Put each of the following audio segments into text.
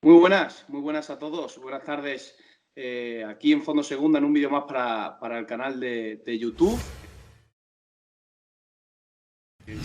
Muy buenas a todos. Buenas tardes aquí en Fondo Segunda en un vídeo más para el canal de YouTube.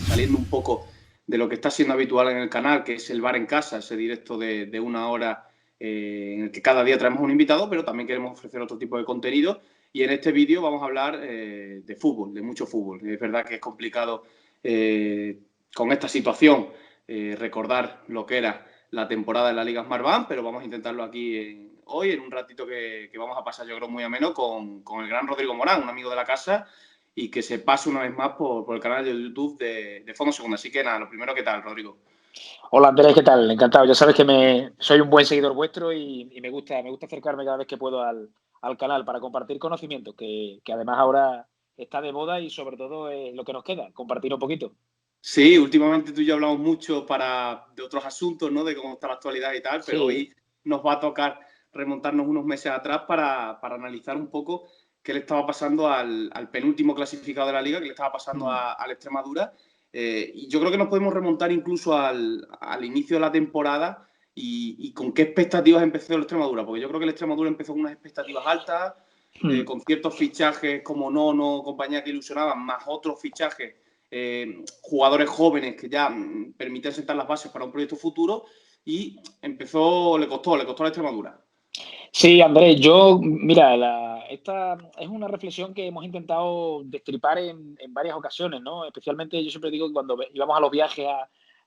Saliendo un poco de lo que está siendo habitual en el canal, que es el bar en casa, ese directo de una hora en el que cada día traemos un invitado, pero también queremos ofrecer otro tipo de contenido. Y en este vídeo vamos a hablar de fútbol, de mucho fútbol. Es verdad que es complicado con esta situación recordar lo que era la temporada de la Liga Smartbank, pero vamos a intentarlo aquí hoy, en un ratito que vamos a pasar, yo creo, muy ameno con el gran Rodrigo Morán, un amigo de la casa, y que se pase una vez más por el canal de YouTube de Fondo Segunda. Así que nada, lo primero, ¿qué tal, Rodrigo? Hola Andrés, ¿qué tal? Encantado. Ya sabes que soy un buen seguidor vuestro y me gusta acercarme cada vez que puedo al canal para compartir conocimiento, que además ahora está de moda y sobre todo es lo que nos queda, compartir un poquito. Sí, últimamente tú y yo hablamos mucho de otros asuntos, ¿no? De cómo está la actualidad y tal, pero Sí. hoy nos va a tocar remontarnos unos meses atrás para analizar un poco qué le estaba pasando al penúltimo clasificado de la Liga, qué le estaba pasando al Extremadura. Y yo creo que nos podemos remontar incluso al inicio de la temporada y con qué expectativas empezó el Extremadura, porque yo creo que el Extremadura empezó con unas expectativas altas, con ciertos fichajes como Nono, compañía que ilusionaban, más otros fichajes, jugadores jóvenes que ya permiten sentar las bases para un proyecto futuro, y le costó a la Extremadura. Sí, Andrés, mira, esta es una reflexión que hemos intentado destripar en varias ocasiones, ¿no? Especialmente yo siempre digo que cuando íbamos a los viajes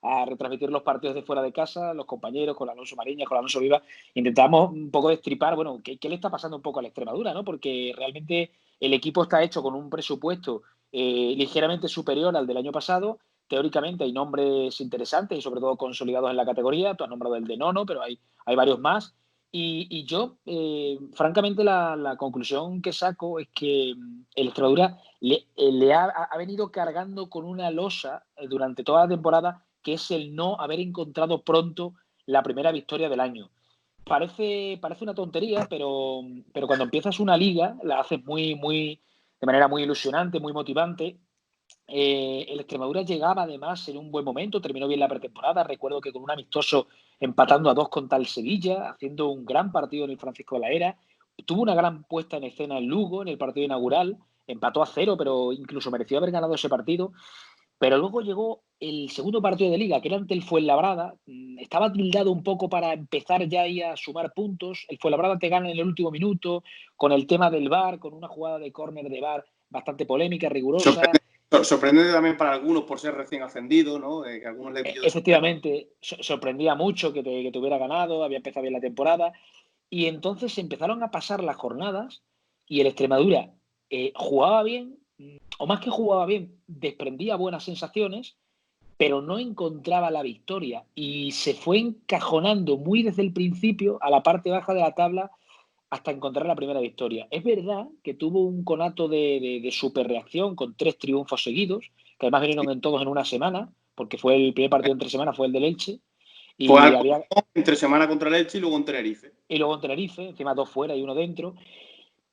a retransmitir los partidos de fuera de casa, los compañeros, con Alonso Mariñas, con Alonso Viva, intentábamos un poco destripar, bueno, ¿qué le está pasando un poco a la Extremadura, ¿no? Porque realmente el equipo está hecho con un presupuesto ligeramente superior al del año pasado. Teóricamente hay nombres interesantes y sobre todo consolidados en la categoría. Tú has nombrado el de Nono, pero hay varios más. Y yo, francamente, la conclusión que saco es que el Extremadura le ha venido cargando con una losa durante toda la temporada, que es el no haber encontrado pronto la primera victoria del año. Parece una tontería, pero cuando empiezas una liga, la haces de manera muy ilusionante, muy motivante. El Extremadura llegaba además en un buen momento, terminó bien la pretemporada. Recuerdo que con un amistoso empatando a 2 contra el Sevilla, haciendo un gran partido en el Francisco de la Era. Tuvo una gran puesta en escena en Lugo en el partido inaugural, empató a 0, pero incluso mereció haber ganado ese partido. Pero luego llegó el segundo partido de Liga, que era ante el Fuenlabrada. Estaba tildado un poco para empezar ya ahí a sumar puntos. El Fuenlabrada te gana en el último minuto, con el tema del VAR, con una jugada de córner de VAR bastante polémica, rigurosa. Sorprendente también para algunos por ser recién ascendido, ¿no? Que a algunos les pilló de sorpresa. Efectivamente, sorprendía mucho que te hubiera ganado, había empezado bien la temporada. Y entonces empezaron a pasar las jornadas y el Extremadura jugaba bien, o más que jugaba bien, desprendía buenas sensaciones, pero no encontraba la victoria y se fue encajonando muy desde el principio a la parte baja de la tabla hasta encontrar la primera victoria. Es verdad que tuvo un conato de superreacción con 3 triunfos seguidos, que además vinieron en todos en una semana, porque fue el primer partido entre semana, fue el del Elche, Fue y algo había entre semana contra el Elche y luego en Tenerife. y luego en Tenerife, encima 2 fuera y 1 dentro.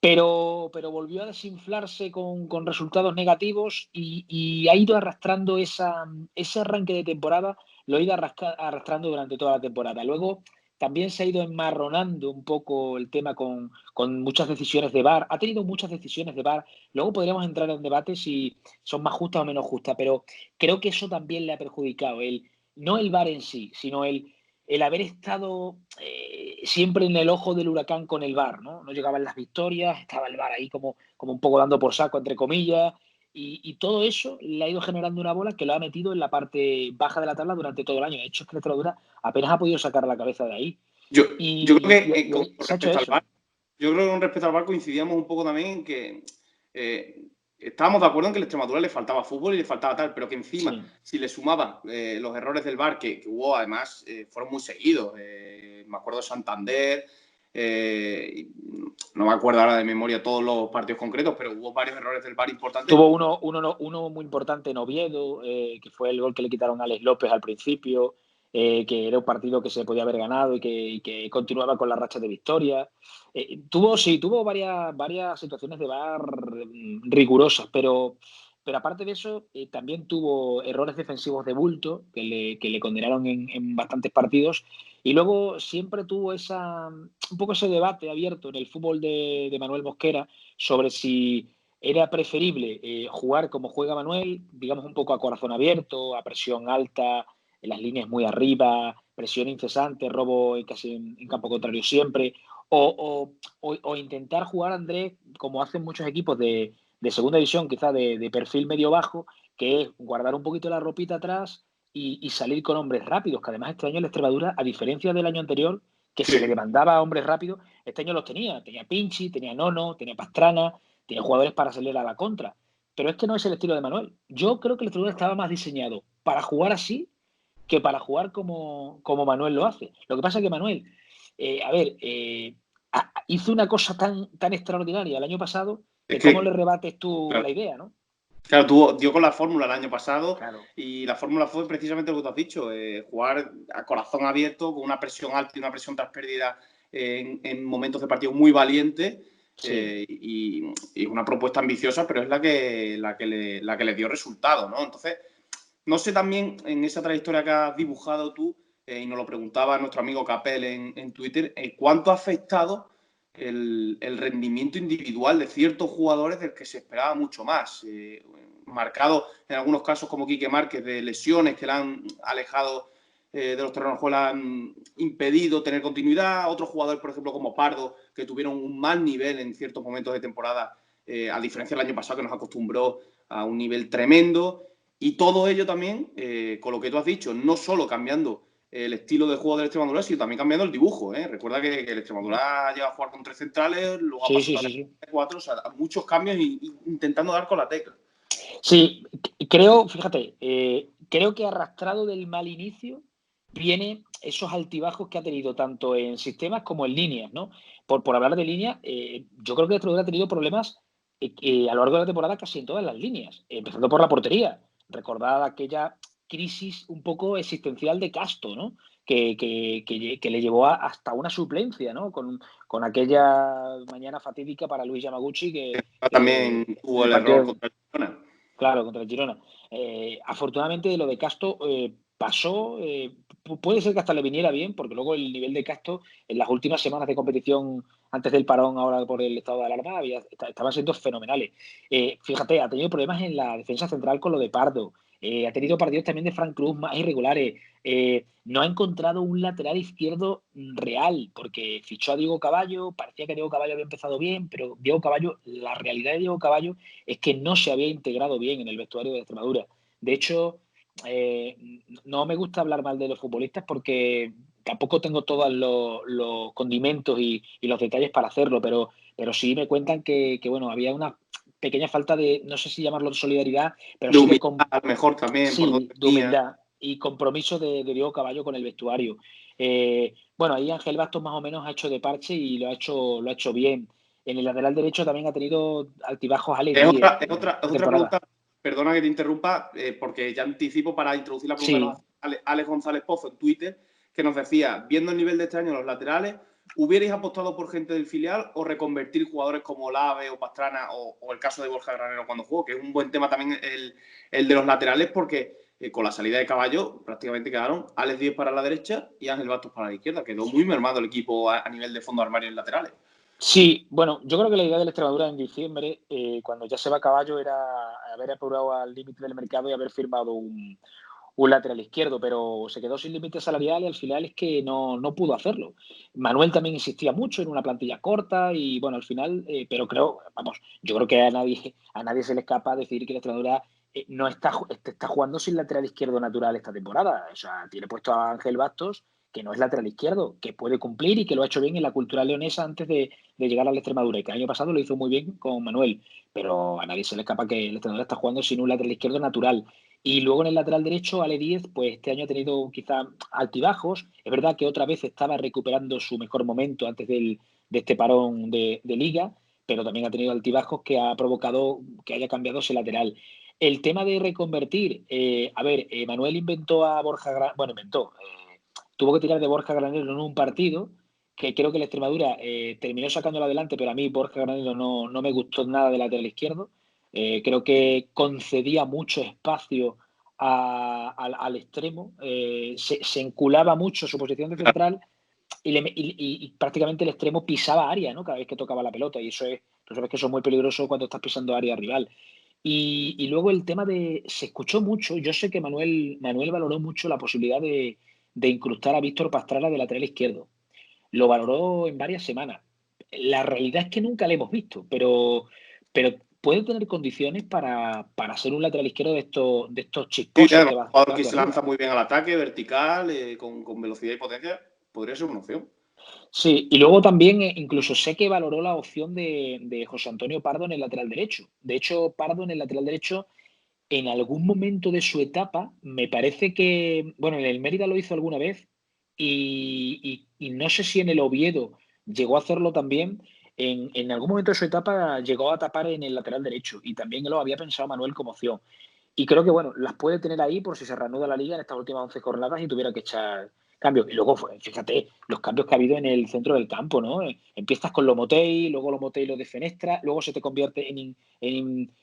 Pero volvió a desinflarse con resultados negativos y ha ido arrastrando ese arranque de temporada, lo ha ido arrastrando durante toda la temporada. Luego también se ha ido enmarronando un poco el tema con muchas decisiones de VAR. Ha tenido muchas decisiones de VAR. Luego podríamos entrar en debate si son más justas o menos justas, pero creo que eso también le ha perjudicado. No el VAR en sí, sino el haber estado siempre en el ojo del huracán con el VAR, ¿no? No llegaban las victorias, estaba el VAR ahí como un poco dando por saco, entre comillas, y todo eso le ha ido generando una bola que lo ha metido en la parte baja de la tabla durante todo el año. De hecho, es que la Extremadura apenas ha podido sacar la cabeza de ahí. Yo creo que Y ahí con se ha hecho respecto al eso. VAR, yo creo que con respecto al VAR coincidíamos un poco también en que estábamos de acuerdo en que a la Extremadura le faltaba fútbol y le faltaba tal, pero que encima, Sí. si le sumaban los errores del VAR, que hubo además, fueron muy seguidos. Me acuerdo de Santander, no me acuerdo ahora de memoria todos los partidos concretos, pero hubo varios errores del VAR importantes. Tuvo uno muy importante en Oviedo, que fue el gol que le quitaron a Alex López al principio, que era un partido que se podía haber ganado y que continuaba con la racha de victoria. Tuvo varias situaciones de VAR rigurosas, pero aparte de eso, también tuvo errores defensivos de bulto que le condenaron en bastantes partidos. Y luego siempre tuvo un poco ese debate abierto en el fútbol de Manuel Mosquera sobre si era preferible jugar como juega Manuel, digamos un poco a corazón abierto, a presión alta, en las líneas muy arriba, presión incesante, robo casi en campo contrario siempre, o intentar jugar, Andrés, como hacen muchos equipos de segunda división, quizá de perfil medio-bajo, que es guardar un poquito la ropita atrás y salir con hombres rápidos, que además este año la Extremadura, a diferencia del año anterior, que se le Sí. demandaba a hombres rápidos, este año los tenía. Tenía Pinchi, tenía Nono, tenía Pastrana, tenía jugadores para salir a la contra. Pero este no es el estilo de Manuel. Yo creo que el Extremadura estaba más diseñado para jugar así que para jugar como Manuel lo hace. Lo que pasa es que Manuel, hizo una cosa tan extraordinaria el año pasado Es que cómo le que, rebates tú claro, la idea, ¿no? claro, dio con la fórmula el año pasado Claro. y la fórmula fue precisamente lo que tú has dicho, jugar a corazón abierto, con una presión alta y una presión tras pérdida en momentos de partido muy valientes. Sí. Y una propuesta ambiciosa, pero es la que le dio resultado, ¿no? Entonces, no sé también en esa trayectoria que has dibujado tú, y nos lo preguntaba nuestro amigo Capel en Twitter, ¿cuánto ha afectado el rendimiento individual de ciertos jugadores del que se esperaba mucho más? Marcado en algunos casos como Quique Márquez de lesiones que le han alejado de los terrenos de juego, le han impedido tener continuidad. Otros jugadores, por ejemplo, como Pardo, que tuvieron un mal nivel en ciertos momentos de temporada, a diferencia del año pasado, que nos acostumbró a un nivel tremendo. Y todo ello también, con lo que tú has dicho, no solo cambiando el estilo de juego del Extremadura, sino también cambiando el dibujo. Recuerda que el Extremadura llega a jugar con 3 centrales, luego ha Sí, sí, pasado sí, a sí. 4, o sea, muchos cambios y intentando dar con la tecla. Sí, creo, fíjate, creo que arrastrado del mal inicio viene esos altibajos que ha tenido tanto en sistemas como en líneas, ¿no? Por hablar de líneas, yo creo que el Extremadura ha tenido problemas a lo largo de la temporada casi en todas las líneas, empezando por la portería. Recordad aquella crisis un poco existencial de Casto, ¿no? Que le llevó hasta una suplencia, ¿no? Con aquella mañana fatídica para Luis Yamaguchi También en tuvo el el error partido. contra el Girona. Claro, contra el Girona. Afortunadamente lo de Casto pasó, puede ser que hasta le viniera bien, porque luego el nivel de Casto en las últimas semanas de competición, antes del parón ahora por el estado de alarma, estaban siendo fenomenales. Fíjate, ha tenido problemas en la defensa central con lo de Pardo, ha tenido partidos también de Frank Cruz más irregulares, no ha encontrado un lateral izquierdo real, porque fichó a Diego Caballo, parecía que Diego Caballo había empezado bien, pero Diego Caballo, la realidad de Diego Caballo es que no se había integrado bien en el vestuario de Extremadura. De hecho, eh, no me gusta hablar mal de los futbolistas porque tampoco tengo todos los condimentos y los detalles para hacerlo, pero sí me cuentan que, bueno, había una pequeña falta de, no sé si llamarlo solidaridad, pero De sí de, humildad, a lo mejor también, por sí, donde de venía. humildad y compromiso de Diego Caballo con el vestuario. Bueno, ahí Ángel Bastos más o menos ha hecho de parche y lo ha hecho bien. En el lateral derecho también ha tenido altibajos Ale Es Díez otra, es otra, es esta otra temporada. pregunta, perdona que te interrumpa, porque ya anticipo para introducir la pregunta que nos Sí, hace Alex González Pozo en Twitter, que nos decía, viendo el nivel de este año en los laterales, ¿hubierais apostado por gente del filial o reconvertir jugadores como Lave o Pastrana o el caso de Borja Granero cuando jugó? Que es un buen tema también el de los laterales, porque con la salida de Caballo prácticamente quedaron Alex Díez para la derecha y Ángel Bastos para la izquierda. Quedó muy mermado el equipo a nivel de fondo armario en laterales. sí, bueno, yo creo que la idea de la Extremadura en diciembre, cuando ya se va Caballo, era haber apurado al límite del mercado y haber firmado un lateral izquierdo, pero se quedó sin límite salarial y al final es que no pudo hacerlo. Manuel también insistía mucho en una plantilla corta y bueno, al final, pero creo, vamos, yo creo que a nadie se le escapa decir que la Extremadura no está jugando sin lateral izquierdo natural esta temporada. O sea, tiene puesto a Ángel Bastos, que no es lateral izquierdo, que puede cumplir y que lo ha hecho bien en la cultura leonesa antes de llegar a la Extremadura, y que el año pasado lo hizo muy bien con Manuel, pero a nadie se le escapa que la Extremadura está jugando sin un lateral izquierdo natural. Y luego en el lateral derecho, Ale Díez, pues este año ha tenido quizá altibajos. Es verdad que otra vez estaba recuperando su mejor momento antes de este parón de liga, pero también ha tenido altibajos que ha provocado que haya cambiado ese lateral. El tema de reconvertir, a ver, Manuel inventó a Borja Granero, bueno, tuvo que tirar de Borja Granero en un partido que creo que la Extremadura terminó sacándolo adelante, pero a mí Borja Granero no me gustó nada de lateral izquierdo. Creo que concedía mucho espacio al extremo, se enculaba mucho su posición de central y prácticamente el extremo pisaba área, ¿no? Cada vez que tocaba la pelota, y tú sabes que eso es muy peligroso cuando estás pisando área rival. Y luego el tema se escuchó mucho, yo sé que Manuel valoró mucho la posibilidad de incrustar a Víctor Pastrana de lateral izquierdo. Lo valoró en varias semanas. La realidad es que nunca le hemos visto, pero puede tener condiciones para ser un lateral izquierdo de estos Sí, chisposos además, que un va jugador que jugando se lanza arriba. muy bien al ataque, vertical, con velocidad y potencia, podría ser una opción. Sí, y luego también incluso sé que valoró la opción de José Antonio Pardo en el lateral derecho. De hecho, Pardo en el lateral derecho, en algún momento de su etapa, me parece que, bueno, en el Mérida lo hizo alguna vez y no sé si en el Oviedo llegó a hacerlo también. En algún momento de su etapa llegó a tapar en el lateral derecho y también lo había pensado Manuel como opción. Y creo que, bueno, las puede tener ahí por si se reanuda la liga en estas últimas 11 jornadas y tuviera que echar cambios. Y luego, fíjate, los cambios que ha habido en el centro del campo, ¿no? Empiezas con Lomotey, luego Lomotey lo de Fenestra, luego se te convierte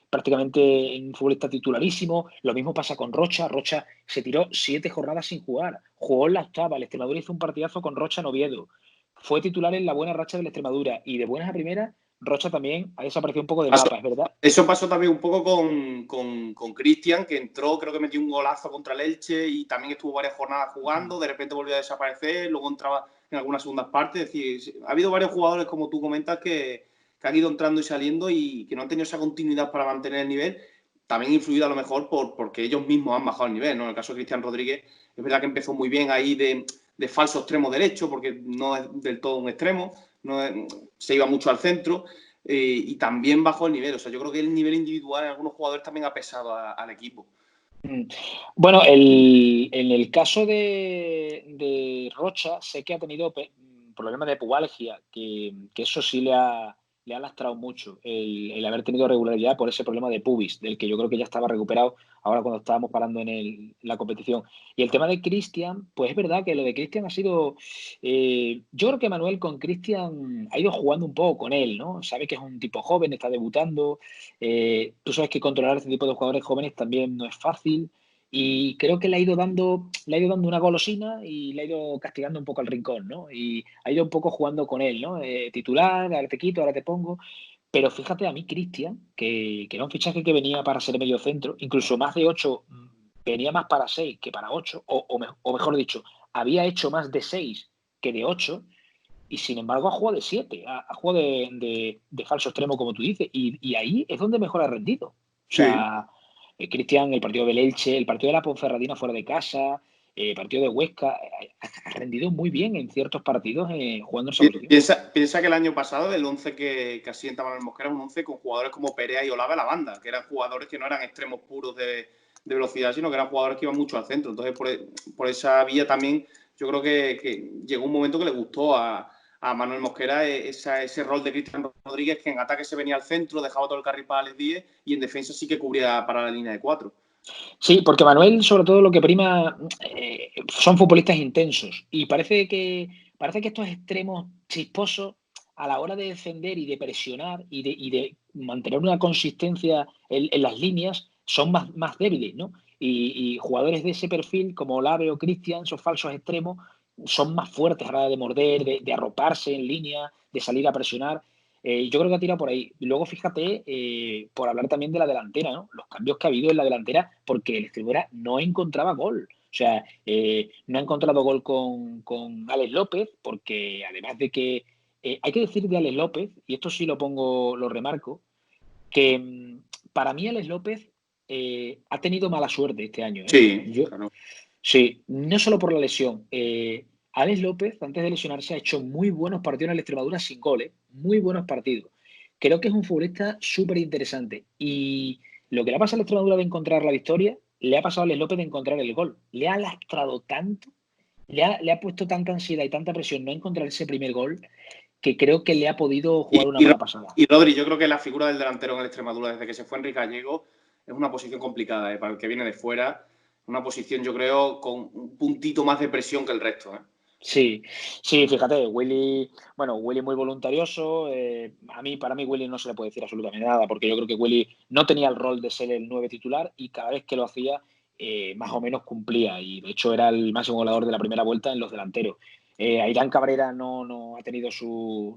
prácticamente en un futbolista titularísimo. Lo mismo pasa con Rocha. Rocha se tiró 7 jornadas sin jugar. Jugó en la octava. El Extremadura hizo un partidazo con Rocha en Oviedo. Fue titular en la buena racha del Extremadura. Y de buenas a primeras, Rocha también ha desaparecido un poco del mapa, es verdad. Eso pasó también un poco con Cristian, que entró, creo que metió un golazo contra el Elche y también estuvo varias jornadas jugando, de repente volvió a desaparecer, luego entraba en algunas segundas partes. Es decir, ha habido varios jugadores, como tú comentas, que han ido entrando y saliendo y que no han tenido esa continuidad para mantener el nivel. También influido a lo mejor porque ellos mismos han bajado el nivel, ¿no? En el caso de Cristian Rodríguez, es verdad que empezó muy bien ahí de falso extremo derecho, porque no es del todo un extremo, se iba mucho al centro. Y también bajó el nivel. O sea, yo creo que el nivel individual en algunos jugadores también ha pesado al equipo. Bueno, en el caso de Rocha, sé que ha tenido problemas de pubalgia, que eso sí le ha lastrado mucho, el haber tenido regularidad por ese problema de pubis, del que yo creo que ya estaba recuperado ahora cuando estábamos parando en la competición. Y el tema de Cristian, pues es verdad que lo de Cristian ha sido. Yo creo que Manuel con Cristian ha ido jugando un poco con él, ¿no? Sabe que es un tipo joven, está debutando. Tú sabes que controlar este tipo de jugadores jóvenes también no es fácil. Y creo que le ha ido dando una golosina y le ha ido castigando un poco al rincón, ¿no? Y ha ido un poco jugando con él, ¿no? Titular, ahora te quito, ahora te pongo. Pero fíjate, a mí Cristian, que era un fichaje que venía para ser medio centro, incluso más de 8, venía más para 6 que para 8, o mejor dicho, había hecho más de 6 que de 8, y sin embargo ha jugado de 7, ha jugado de falso extremo, como tú dices, y ahí es donde mejor ha rendido. O Sí. sea, Cristian, el partido del Elche, el partido de la Ponferradina fuera de casa, el partido de Huesca, ha rendido muy bien en ciertos partidos jugando en esa posición. Piensa que el año pasado el 11 que asienta Manuel Mosquera es un 11 con jugadores como Perea y Olave a la banda, que eran jugadores que no eran extremos puros de velocidad, sino que eran jugadores que iban mucho al centro. Entonces, por esa vía también yo creo que llegó un momento que le gustó a Manuel Mosquera ese rol de Cristian Rodríguez, que en ataque se venía al centro, dejaba todo el carril para Alex Díez y en defensa sí que cubría para la línea de 4. Sí, porque Manuel, sobre todo, lo que prima son futbolistas intensos. Y parece que estos extremos chisposos, a la hora de defender y de presionar y de mantener una consistencia en las líneas, son más débiles, ¿no? Y jugadores de ese perfil, como Olave o Cristian, esos falsos extremos, son más fuertes a la hora de morder, de arroparse en línea, de salir a presionar. Yo creo que ha tirado por ahí. Luego, fíjate, por hablar también de la delantera, ¿no? Los cambios que ha habido en la delantera, porque el Extremadura no encontraba gol. O sea, no ha encontrado gol con Alex López, porque además de que hay que decir de Alex López, y esto sí lo remarco, que para mí Alex López ha tenido mala suerte este año. Sí, claro. Sí, no solo por la lesión. Alex López, antes de lesionarse, ha hecho muy buenos partidos en la Extremadura sin goles, muy buenos partidos. Creo que es un futbolista súper interesante. Y lo que le ha pasado a la Extremadura de encontrar la victoria, le ha pasado a Alex López de encontrar el gol. Le ha lastrado tanto, le ha puesto tanta ansiedad y tanta presión no encontrar ese primer gol, que creo que le ha podido jugar una mala pasada. Y Rodri, yo creo que la figura del delantero en el Extremadura desde que se fue Enrique Gallego es una posición complicada, para el que viene de fuera. Una posición, yo creo, con un puntito más de presión que el resto. Sí, sí, fíjate, Willy muy voluntarioso. Para mí Willy no se le puede decir absolutamente nada, porque yo creo que Willy no tenía el rol de ser el 9 titular y cada vez que lo hacía más o menos cumplía, y de hecho era el máximo goleador de la primera vuelta en los delanteros. Airán Cabrera no ha tenido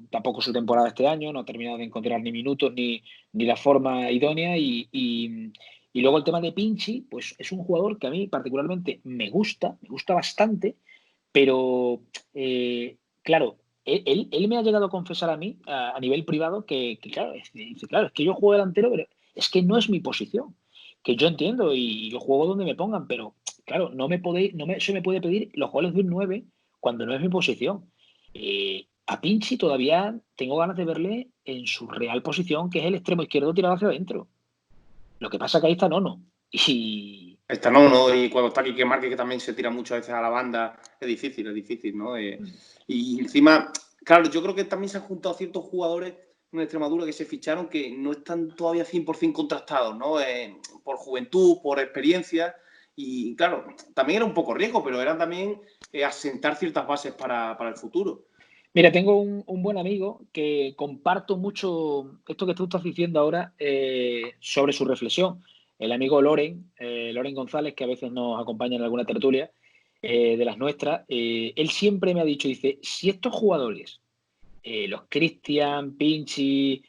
tampoco su temporada este año, no ha terminado de encontrar ni minutos ni la forma idónea, y luego el tema de Pinchi, pues es un jugador que a mí particularmente me gusta bastante, pero claro, él me ha llegado a confesar a mí, a nivel privado, que claro, dice, claro, es que yo juego delantero, pero es que no es mi posición. Que yo entiendo y yo juego donde me pongan, pero claro, se me puede pedir los goles de un 9 cuando no es mi posición. A Pinchi todavía tengo ganas de verle en su real posición, que es el extremo izquierdo tirado hacia adentro. Lo que pasa es que ahí está Nono. Y Está no, y cuando está Quique Márquez, que también se tira muchas veces a la banda, es difícil, ¿no? Y encima, claro, yo creo que también se han juntado ciertos jugadores en Extremadura que se ficharon que no están todavía 100% contrastados, ¿no? Por juventud, por experiencia, y claro, también era un poco riesgo, pero era también asentar ciertas bases para el futuro. Mira, tengo un buen amigo que comparto mucho esto que tú estás diciendo ahora sobre su reflexión. El amigo Loren González, que a veces nos acompaña en alguna tertulia de las nuestras, él siempre me ha dicho, dice, si estos jugadores, los Cristian, Pinchi,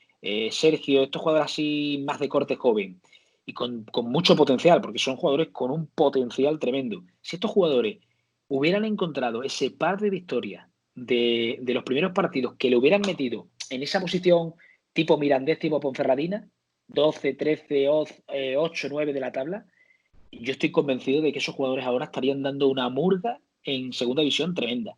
Sergio, estos jugadores así más de corte joven y con mucho potencial, porque son jugadores con un potencial tremendo, si estos jugadores hubieran encontrado ese par de victorias de los primeros partidos que le hubieran metido en esa posición tipo Mirandés, tipo Ponferradina, 12, 13, 8, 9 de la tabla, yo estoy convencido de que esos jugadores ahora estarían dando una murga en segunda división tremenda.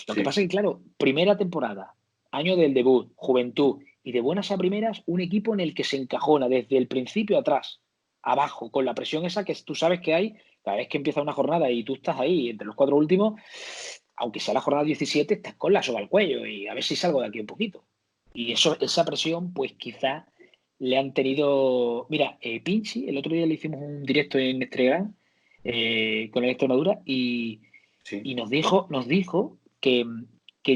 Lo que pasa es que, claro, primera temporada, año del debut, juventud, y de buenas a primeras, un equipo en el que se encajona desde el principio atrás, abajo, con la presión esa que tú sabes que hay cada vez que empieza una jornada y tú estás ahí entre los 4 últimos, aunque sea la jornada 17, estás con la soga al cuello y a ver si salgo de aquí un poquito. Y esa presión, pues quizá le han tenido. Mira, Pinchi, el otro día le hicimos un directo en Estregan con el Extremadura y nos dijo que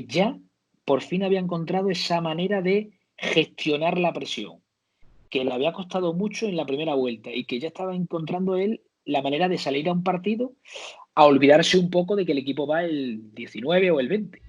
ya por fin había encontrado esa manera de gestionar la presión, que le había costado mucho en la primera vuelta y que ya estaba encontrando él la manera de salir a un partido a olvidarse un poco de que el equipo va el 19 o el 20.